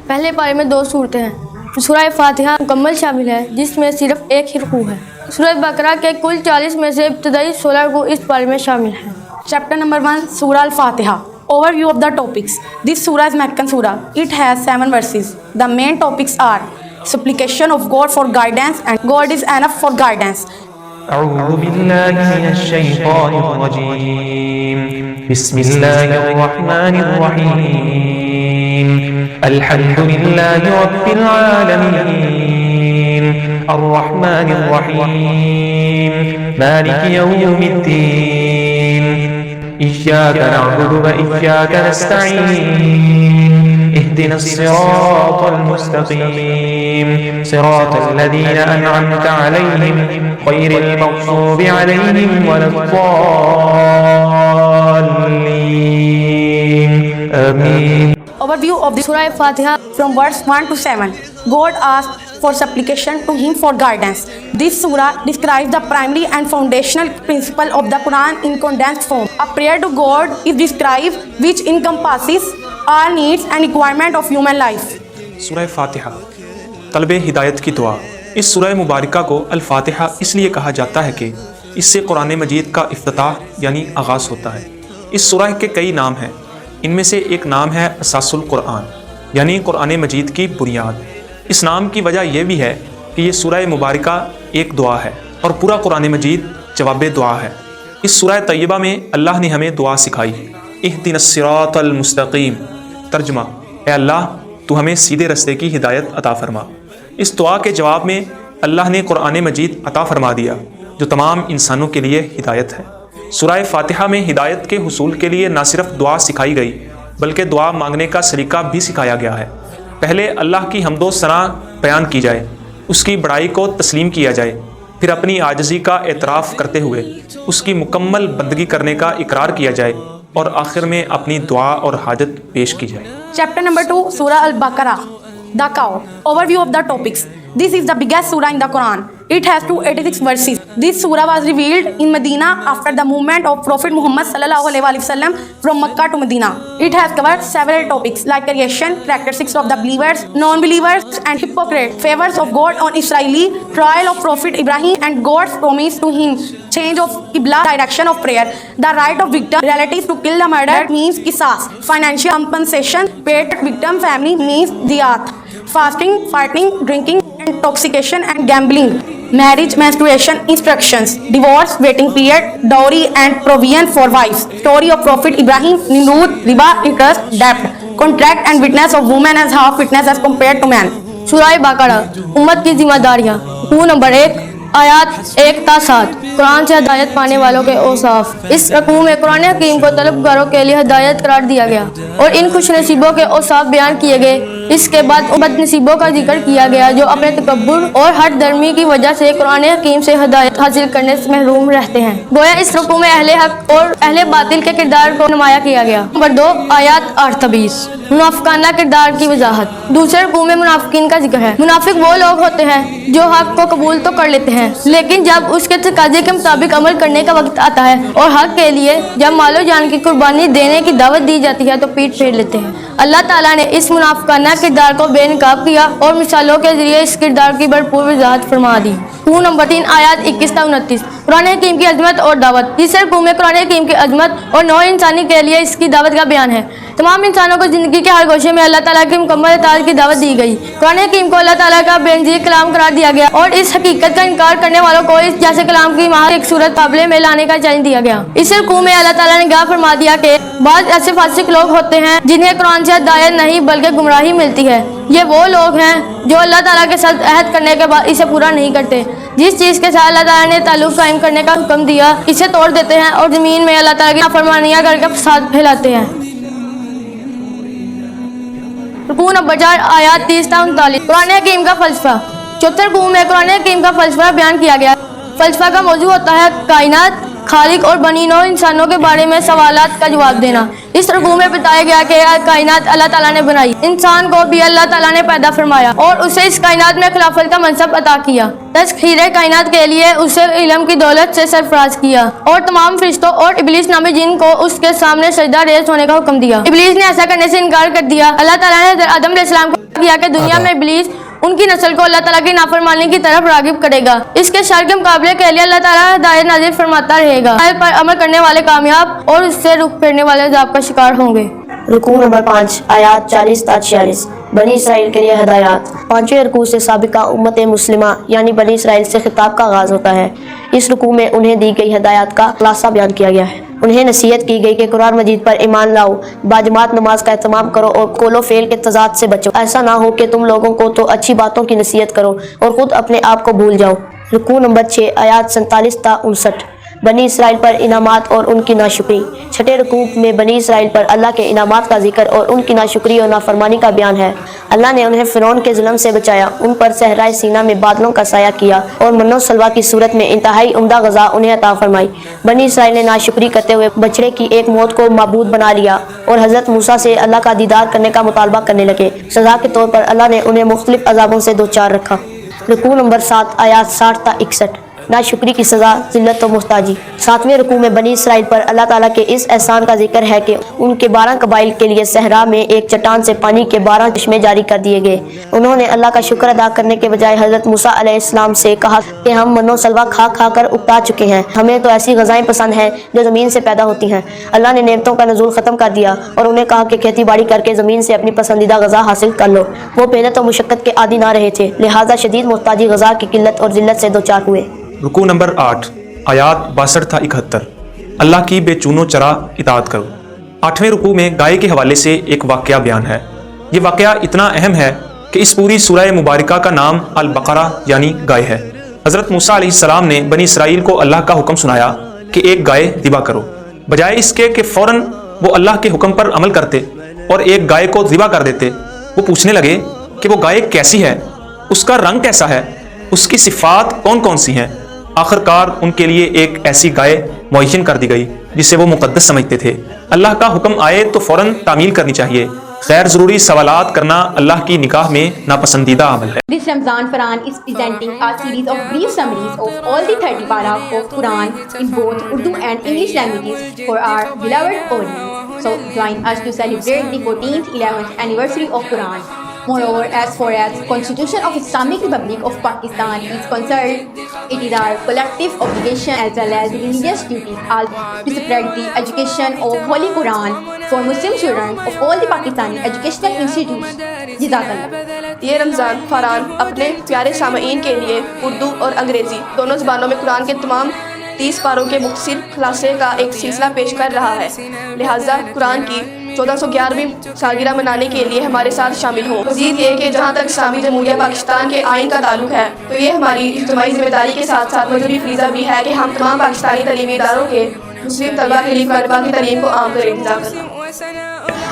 پہلے پارے میں 2 صورتیں ہیں. سورہ فاتحہ مکمل شامل ہے جس میں صرف ایک ہی رکوع ہے. سورہ بقرہ کے کل 40 میں سے ابتدائی 16 رکوع اس پارے میں شامل ہیں. Chapter number 1, Surah Al-Fatiha. Overview of the topics. This surah is Meccan surah. It has 7 verses. The main topics are supplication of God for guidance, and God is enough for guidance. أعوذ بالله من الشيطان الرجيم. بسم الله الرحمن الرحيم. الحمد لله رب العالمين. الرحمن الرحيم. مالك يوم الدين. إياك نعبد وإياك نستعين. اهدنا الصراط المستقيم. صراط الذين أنعمت عليهم غير المغضوب عليهم ولا الضالين. آمين. Overview of the Surah Al-Fatiha from verse 1 to 7. God asked for supplication to him for guidance. This surah describes the primary and foundational principle of the Quran in condensed form. A prayer to God is described which encompasses all needs and requirement of human life. سورہ فاتحہ طلب ہدایت کی دعا. اس سورہ مبارکہ کو الفاتحہ اس لیے کہا جاتا ہے کہ اس سے قرآن مجید کا افتتاح یعنی آغاز ہوتا ہے. اس سورہ کے کئی نام ہیں. ان میں سے ایک نام ہے اساس القرآن یعنی قرآن مجید کی بنیاد. اس نام کی وجہ یہ بھی ہے کہ یہ سورہ مبارکہ ایک دعا ہے اور پورا قرآن مجید جواب دعا ہے. اس سورہ طیبہ میں اللہ نے ہمیں دعا سکھائی. اہدنا الصراط المستقیم. ترجمہ: اے اللہ تو ہمیں سیدھے رستے کی ہدایت عطا فرما. اس دعا کے جواب میں اللہ نے قرآن مجید عطا فرما دیا جو تمام انسانوں کے لیے ہدایت ہے. سورہ فاتحہ میں ہدایت کے حصول کے لیے نہ صرف دعا سکھائی گئی بلکہ دعا مانگنے کا سلیقہ بھی سکھایا گیا ہے. پہلے اللہ کی حمد و ثنا بیان کی جائے، اس کی بڑائی کو تسلیم کیا جائے، پھر اپنی عاجزی کا اعتراف کرتے ہوئے اس کی مکمل بندگی کرنے کا اقرار کیا جائے اور آخر میں اپنی دعا اور حاجت پیش کی جائے. Chapter number 2, Surah Al-Baqarah, the cow. Overview of the topics. This is the biggest surah in the Quran. It has 286 verses. This surah was revealed in Medina after the movement of Prophet Muhammad sallallahu alaihi wasallam from Makkah to Medina. It has covered several topics like creation, characteristics of the believers, non-believers and hypocrites, favors of God on Israeli, trial of Prophet Ibrahim and God's promise to him, change of Qibla, direction of prayer, the right of victim relatives to kill the murderer means qisas, financial compensation paid to victim family means diyat, fasting, fighting, drinking, intoxication and gambling, marriage, menstruation, instructions, divorce, waiting period, dowry and provision for wives, story of Prophet Ibrahim, Nimrud, riba, interest, debt, contract and witness of woman as half witness as compared to man. سورہ بقرہ امت کی ذمہ داریاں. رکوع number 1 آیات 1 تا 7. قرآن سے ہدایت پانے والوں کے اوصاف. اس رکوع میں قرآن حکیم کو طلبگاروں کے لیے ہدایت قرار دیا گیا اور ان خوش نصیبوں کے اوصاف بیان کیے گئے. اس کے بعد بد نصیبوں کا ذکر کیا گیا جو اپنے تکبر اور ہٹ درمی کی وجہ سے قرآن حکیم سے ہدایت حاصل کرنے سے محروم رہتے ہیں. گویا اس رکوع میں اہل حق اور اہل باطل کے کردار کو نمایاں کیا گیا. نمبر 2 آیات 8 تا 20. منافقانہ کردار کی وضاحت. دوسرے رکوع میں منافقین کا ذکر ہے. منافق وہ لوگ ہوتے ہیں جو حق کو قبول تو کر لیتے ہیں لیکن جب اس کے تقاضے کے مطابق عمل کرنے کا وقت آتا ہے اور حق کے لیے جب مال و جان کی قربانی دینے کی دعوت دی جاتی ہے تو پیٹ پھیر لیتے ہیں. اللہ تعالیٰ نے اس منافقانہ کردار کو بے نقاب کیا اور مثالوں کے ذریعے اس کردار کی بھرپور وضاحت فرما دی. رکوع نمبر 3 آیات 21 تا 29. قرآن حکیم کی عظمت اور دعوت. تیسرے رکوع میں قرآن حکیم کی عظمت اور نوع انسانی کے لیے اس کی دعوت کا بیان ہے. تمام انسانوں کو زندگی کے ہر گوشے میں اللہ تعالیٰ کی مکمل اطاعت کی دعوت دی گئی. قرآن حکیم کو اللہ تعالیٰ کا بے نظیر کلام قرار دیا گیا اور اس حقیقت کا انکار کرنے والوں کو اس جیسے کلام کی محض ایک صورت قابلے میں لانے کا چیلنج دیا گیا. اس رکوع میں اللہ تعالیٰ نے گواہ فرما دیا کہ بعض ایسے فاسق لوگ ہوتے ہیں جنہیں قرآن سے ہدایت نہیں بلکہ گمراہی ملتی ہے. یہ وہ لوگ ہیں جو اللہ تعالیٰ کے ساتھ عہد کرنے کے بعد اسے پورا نہیں کرتے. جس چیز کے ساتھ اللہ تعالیٰ نے تعلق قائم کرنے کا حکم دیا اسے توڑ دیتے ہیں اور زمین میں اللہ تعالیٰ کی نافرمانیاں کر کے فساد پھیلاتے ہیں. رکوع نمبر 4 آیات 30 تا 39. قرآن حکیم کا فلسفہ. چوتھے رکوع میں قرآن حکیم کا فلسفہ بیان کیا گیا. فلسفہ کا موضوع ہوتا ہے کائنات खालिक और बनी नौ इंसानों के बारे में सवालात का जवाब देना। इस रुकू में बताया गया कि कायनात अल्लाह ताला ने बनाई, इंसान को भी अल्लाह ताला ने पैदा फरमाया और उसे इस कायनात में खिलाफत का मनसब अता किया। तस्खीरे कायनात के लिए उसे इल्म की दौलत से सरफराज किया और तमाम फरिश्तों और इब्लीस नामी जिन को उसके सामने सजदा रेज़ होने का हुक्म दिया। इब्लीस ने ऐसा करने से इनकार कर दिया। अल्लाह ताला ने आदम अलैहिस्सलाम को किया कि दुनिया में इब्लीस उनकी नस्ल को अल्लाह ताला की नाफरमानी की तरफ रागिब करेगा। इसके शर के मुकाबले के लिए अल्लाह ताला हिदायत नाज़िल फरमाता रहेगा। हिदायत पर अमल करने वाले कामयाब और उससे रुख फेरने वाले अज़ाब का शिकार होंगे। रुकू नंबर 5 आयात 40 ta 46 बनी इसराइल के लिए हदायत। पांचवें रुकू से साबिका उम्मत मुस्लिमा यानी बनी इसराइल से खिताब का आगाज होता है। इस रुकू में उन्हें दी गई हदायत का खुलासा बयान किया गया है। उन्हें नसीहत की गई कि कुरान मजीद पर ईमान लाओ, बाजमात नमाज का एहतमाम करो और कोलो फेल के तजाद से बचो। ऐसा ना हो कि तुम लोगों को तो अच्छी बातों की नसीहत करो और खुद अपने आप को भूल जाओ। रुकू नंबर 6 आयात 47 ta 59 बनी इसराइल पर इनामात और उनकी नाशुक्री। छठे रुकू में बनी इसराइल पर अल्लाह के इनामात का जिक्र और उनकी नाशुक्री और नाफरमानी का बयान है। अल्लाह ने उन्हें फिरौन के जुल्म से बचाया, उन पर सहराए सीना में बादलों का साया किया और मन्नो सलवा की सूरत में इंतहाई उम्दा गज़ा उन्हें अता फरमाई। बनी इसराइल ने नाशुक्री करते हुए बछड़े की एक मौत को माबूद बना लिया और हज़रत मूसा से अल्लाह का दीदार करने का मुतालबा करने लगे। सज़ा के तौर पर अल्लाह ने उन्हें मुख्तलिफ अज़ाबों से दोचार रखा। रुकू नंबर 7 आयात 60 ta 61 नाशुक्री की सज़ा जिल्लत और मुहताजी। 7वें रुकू में बनी इसराइल पर अल्लाह ताला के इस एहसान का जिक्र है कि उनके 12 कबाइल के लिए सहरा में एक चट्टान से पानी के 12 चश्मे जारी कर दिए गए। उन्होंने अल्लाह का शुक्र अदा करने के बजाय हज़रत मूसा अलैहिस्सलाम से कहा कि हम मनो सलवा खा खा कर उकता चुके हैं, हमें तो ऐसी ग़ज़ाएं पसंद हैं जो ज़मीन से पैदा होती हैं। अल्लाह ने नेमतों का नज़ूल ख़त्म कर दिया और उन्हें कहा कि खेती बाड़ी करके ज़मीन से अपनी पसंदीदा ग़ज़ा हासिल कर लो। वो मेहनत और मुशक्क़त के आदी ना रहे थे, लिहाजा शदीद मुहताजी ग़ज़ा की किल्लत और ज़िल्लत से दोचार हुए। रुकू नंबर 8 आयात 62 ta 71 अल्लाह की बेचूनो चरा इताअत करो। 8वें रुकू में गाय के हवाले से एक वाक़या बयान है। ये वाक़या इतना अहम है कि इस पूरी सूरह मुबारका का नाम अल बकरा यानी गाय है। हज़रत मूसा अलैहिस्सलाम ने बनी इसराइल को अल्लाह का हुक्म सुनाया कि एक गाय ज़िबा करो। बजाय इसके कि फ़ौरन वो अल्लाह के हुक्म पर अमल करते और एक गाय को ज़िबा कर देते, वो पूछने लगे कि वो गाय कैसी है, उसका रंग कैसा है, उसकी सिफ़ात कौन कौन सी हैं। आखिरकार उनके लिए एक ऐसी गाय मुअय्यन कर दी गई जिसे वो मुक़द्दस समझते थे। अल्लाह का हुक्म आए तो फ़ौरन तामील करनी चाहिए। गैर ज़रूरी सवालात करना अल्लाह की निगाह में नापसंदीदा अमल है। This Ramzan Quran is presenting a series of brief summaries of all the 30 para of Quran in both Urdu and English languages for our beloved audience. So join us to celebrate the 14th 11th anniversary of Quran. Moreover, as far as Constitution of Islamic Republic of Pakistan is concerned, it is our collective obligation as well as religious duty to spread the education of Holy Quran for Muslim children of all the Pakistani educational institutes. Jazakallah. یہ رمضان قرآن اپنے پیارے سامعین کے لیے اردو اور انگریزی دونوں زبانوں میں قرآن کے تمام 30 پاروں کے مختصر خلاصے کا ایک سلسلہ پیش کر رہا ہے، لہٰذا قرآن کی 1411ویں سالگرہ منانے کے لیے ہمارے ساتھ شامل ہوں۔ مزید یہ کہ جہاں تک اسلامی جمہوریہ پاکستان کے آئین کا تعلق ہے تو یہ ہماری اجتماعی ذمہ داری کے ساتھ ساتھ مذہبی فریضہ بھی ہے کہ ہم تمام پاکستانی تعلیمی اداروں کے مسلم طلبہ کے لیے طلبہ کی تعلیم کو عام کریں۔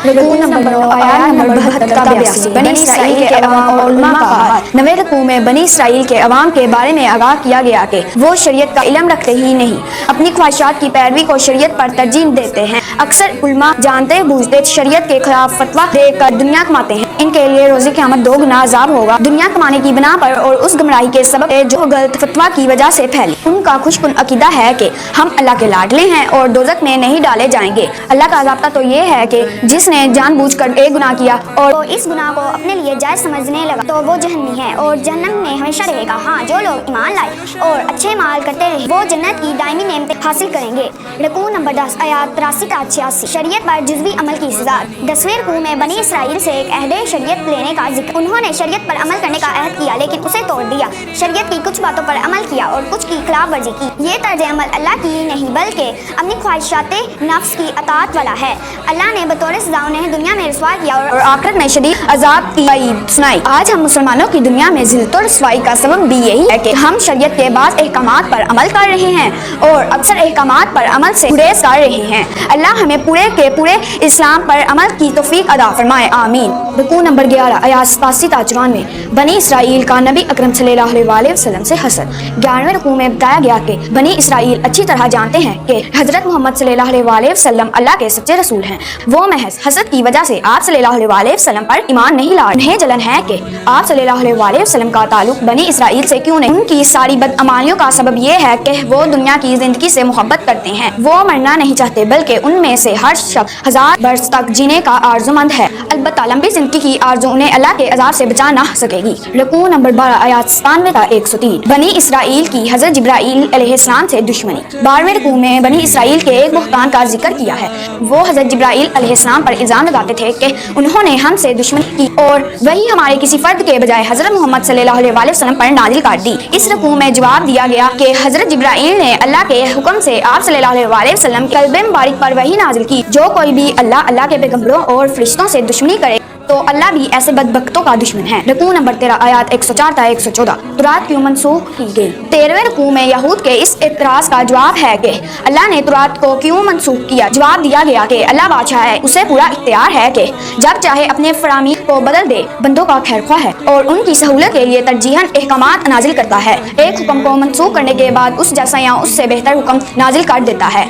رکوع نمبر 9 آیات نمبر 72 تا 82 بنی اسرائیل کے عوام اور علماء کا حال۔ 9ویں رکوع میں بنی اسرائیل کے عوام کے بارے میں آگاہ کیا گیا کہ وہ شریعت کا علم رکھتے ہی نہیں، اپنی خواہشات کی پیروی کو شریعت پر ترجیح دیتے ہیں۔ اکثر علماء جانتے بوجھتے شریعت کے خلاف فتویٰ دے کر دنیا کماتے ہیں، ان کے لیے روز قیامت 2 گنا عذاب ہوگا، دنیا کمانے کی بنا پر اور اس گمراہی کے سبب جو غلط فتویٰ کی وجہ سے پھیلی۔ ان کا خوش کن عقیدہ ہے کہ ہم اللہ کے لاڈلے ہیں اور دوزخ میں نہیں ڈالے جائیں گے۔ اللہ کا ضابطہ تو یہ ہے کہ جس نے جان بوجھ کر ایک گناہ کیا اور اس گناہ کو اپنے لیے جائز سمجھنے لگا تو وہ جہنمی ہے اور جہنم میں ہمیشہ رہے گا۔ ہاں، جو لوگ ایمان لائے اور اچھے مال کرتے رہے وہ جنت کی دائمی نعمتیں حاصل کریں گے۔ رکوع نمبر 10 آیات 83 تا 86 شریعت پر جزوی عمل کی سزا۔ 10ویں رکوع میں بنی اسرائیل سے ایک عہد شریعت لینے کا ذکر۔ انہوں نے شریعت پر عمل کرنے کا عہد کیا لیکن اسے توڑ دیا، شریعت کی کچھ باتوں پر عمل کیا اور کچھ کی خلاف ورزی کی۔ یہ طرز عمل اللہ کی نہیں بلکہ اپنی خواہشات نفس کی اطاعت والا ہے۔ اللہ نے بطور سزا انہیں دنیا میں رسوا کیا اور آخرت میں شدید عذاب کی وعید سنائی۔ آج ہم مسلمانوں کی دنیا میں ذلت و رسوائی کا سبب بھی یہی ہے کہ ہم شریعت کے بعض احکامات پر عمل کر رہے ہیں اور اکثر احکامات پر عمل سے گریز کر رہے ہیں۔ اللہ ہمیں پورے کے پورے اسلام پر عمل کی توفیق عطا فرمائے، آمین۔ رکوع نمبر 11 آیات 87 تا 94 بنی اسرائیل کا نبی اکرم صلی اللہ علیہ वसल्लम से हसद। 11वें रुकू में बताया गया कि बनी इसराइल अच्छी तरह जानते हैं कि हजरत मोहम्मद सल्लल्लाहु अलैहि वसल्लम अल्लाह के सच्चे रसूल हैं। वो महज हसद की वजह से आप सल्लल्लाहु अलैहि वसल्लम पर ईमान नहीं ला। उन्हें जलन है कि आप सल्लल्लाहु अलैहि वसल्लम का ताल्लुक बनी इसराइल से क्यों नहीं। उनकी सारी बदअमानियों का सबब ये है कि वो दुनिया की जिंदगी से मोहब्बत करते हैं। वो मरना नहीं चाहते बल्कि उनमें से हर शख्स 1000 बरस तक जीने का आरज़ूमंद है। अलबत्ता लंबी जिंदगी की आरज़ू उन्हें अल्लाह के अज़ाब से बचा ना सकेगी। रुकू नंबर 12 आयत 97 का 103। बनी इसराइल की हजरत जिब्राइल अलैहिस्सलाम से दुश्मनी। 12वें रुकू में बनी इसराइल के एक बुहतान का जिक्र किया है। वो हजरत जिब्राइल अलैहिस्सलाम पर इल्जाम लगाते थे कि उन्होंने हमसे दुश्मनी की और वही हमारे किसी फर्द के बजाय हजरत मोहम्मद सल्लल्लाहु अलैहि वसल्लम पर नाजिल कर दी। इस रुकू में जवाब दिया गया कि हजरत जिब्राइल ने अल्लाह के हुक्म से आप सल्लल्लाहु अलैहि वसल्लम के कल्बे मुबारक पर वही नाजिल की। जो कोई भी अल्लाह के पैगंबरों और फरिश्तों से दुश्मनी करे तो अल्लाह भी ऐसे बदबख्तों का दुश्मन है। रुकू नंबर 13 आयत 104 था 114। तुरात क्यों मनसूख की गई। 13वें रुकू में यहूद के इस एतराज का जवाब है कि अल्लाह ने तुरात को क्यों मनसूख किया। जवाब दिया गया कि अल्लाह बादशाह है, उसे पूरा इख्तियार है कि जब चाहे अपने फरामी को बदल दे। बंदों का खैरख्वाह है और उनकी सहूलत के लिए तरजीहन अहकामात नाजिल करता है। एक हुक्म को मनसूख करने के बाद उस जैसा या उससे बेहतर हुक्म नाजिल कर देता है।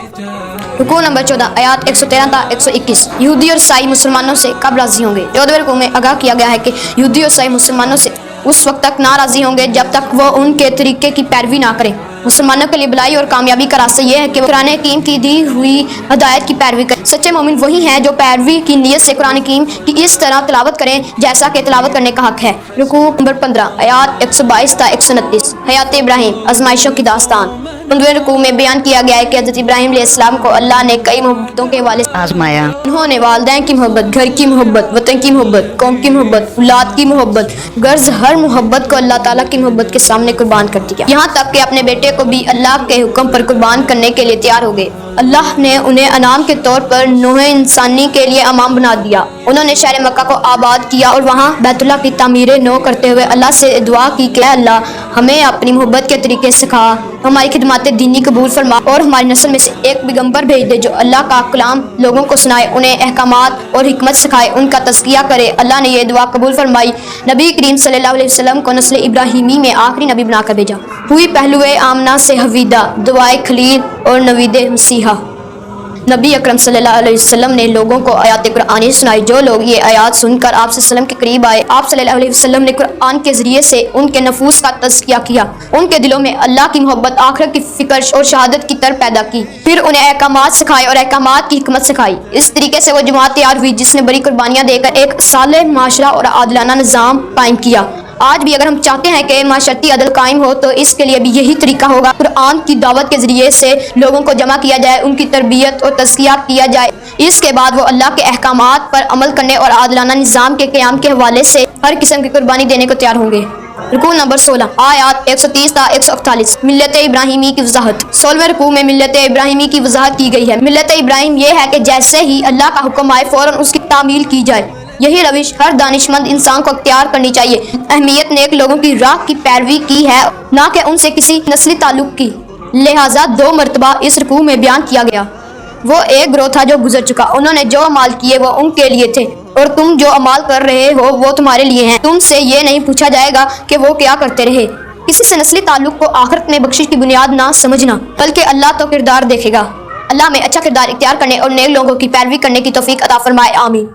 रुकू नंबर 14 आयत 113 था 121। यहूदी और ईसाई मुसलमानों से कब राजी होंगे। 14वें रुकू में आगाह किया गया है कि यहूदी और ईसाई मुसलमानों से उस वक्त तक ना राजी होंगे जब तक वो उनके तरीके की पैरवी ना करें। मुसलमानों के लिए भलाई और कामयाबी का रास्ता यह है कि कुरान हकीम की दी हुई हदायत की पैरवी करें। सच्चे मोमिन वही हैं जो पैरवी की नीयत से कुरान हकीम की इस तरह तिलावत करें जैसा कि तिलावत करने का हक है। रुकू नंबर 15 आयत 122 था 129। हयात इब्राहिम आजमाइशों की दास्तान। 15वें रुकू में बयान किया गया है कि हज़रत इब्राहिम अलैहिस्सलाम को अल्लाह ने कई मोहब्बतों के हवाले से आजमाया। उन्होंने वालिदैन की मोहब्बत, घर की मोहब्बत, वतन की मोहब्बत, कौम की मोहब्बत, औलाद की मोहब्बत, गर्ज हर मोहब्बत को अल्लाह ताला की मोहब्बत के सामने कुर्बान कर दिया। यहाँ तक कि अपने बेटे को भी अल्लाह के हुक्म पर कुर्बान करने के लिए तैयार हो गए। अल्लाह ने उन्हें अनाम के तौर पर नूहे इंसानी के लिए अमाम बना दिया। उन्होंने शहर मक्का को आबाद किया और वहाँ बैतुल्लाह की तामीर नो करते हुए अल्लाह से दुआ की कि अल्लाह हमें अपनी मोहब्बत के तरीके सिखा, हमारी खिदमत दीनी कबूल फरमा और हमारी नस्ल में से एक पैगंबर भेज दे जो अल्लाह का कलाम लोगों को सुनाए, उन्हें अहकामात और हिकमत सिखाए, उनका तज़किया करे। अल्लाह ने यह दुआ कबूल फरमाई। नबी करीम सल्लल्लाहु अलैहि वसल्लम को नस्ल इब्राहिमी में आखिरी नबी बनाकर भेजा। हुई पहलुए आमना से हवीदा, दुआए खलील और नवीदे मसीहा। नबी अकरम सल्लल्लाहु अलैहि वसल्लम ने लोगों को आयात कुरानी सुनाई। जो लोग ये आयात सुनकर आप सल्लल्लाहु के करीब आए, आप सल्लल्लाहु अलैहि वसल्लम ने कुरान के जरिए से उनके नफूस का तज़किया किया, उनके दिलों में अल्लाह की मोहब्बत, आखिरत की फिक्र और शहादत की तरफ पैदा की। फिर उन्हें अहकामात सिखाए और अहकामात की हिकमत सिखाई। इस तरीके से वो जमात तैयार हुई जिसने बड़ी कुर्बानियाँ देकर एक सालेह माशरा और आदिलाना निज़ाम कायम किया। आज भी अगर हम चाहते हैं कि माशरती अदल कायम हो तो इसके लिए भी यही तरीका होगा। कुरान की दावत के जरिए से लोगों को जमा किया जाए, उनकी तरबियत और तज़किया किया जाए। इसके बाद वो अल्लाह के अहकामात पर अमल करने और आदिलाना निज़ाम के क़याम के हवाले से हर किस्म की कुर्बानी देने को तैयार होंगे। रुकू नंबर 16 आयत 130 था 141। मिल्लत इब्राहिमी की वजाहत। 16वें रुकू में मिल्लत इब्राहिमी की वजाहत की गई है। मिल्लत इब्राहिम ये है कि जैसे ही अल्लाह का हुक्म आए फौरन उसकी तामील की जाए। यही रविश हर दानिशमंद इंसान को अख्तियार करनी चाहिए। अहमियत नेक लोगों की राह की पैरवी की है, ना कि उनसे किसी नस्ली ताल्लुक की। लिहाजा 2 मरतबा इस रुकू में बयान किया गया। वो एक ग्रोह था जो गुजर चुका, उन्होंने जो अमाल किए वो उनके लिए थे और तुम जो अमाल कर रहे हो वो तुम्हारे लिए हैं। तुमसे ये नहीं पूछा जाएगा कि वो क्या करते रहे। किसी से नस्ली ताल्लुक को आखिरत में बख्शिश की बुनियाद ना समझना, बल्कि अल्लाह तो किरदार देखेगा। अल्लाह में अच्छा किरदार इख्तियार करने और नेक लोगों की पैरवी करने की तौफीक अता फरमाए। आमीन।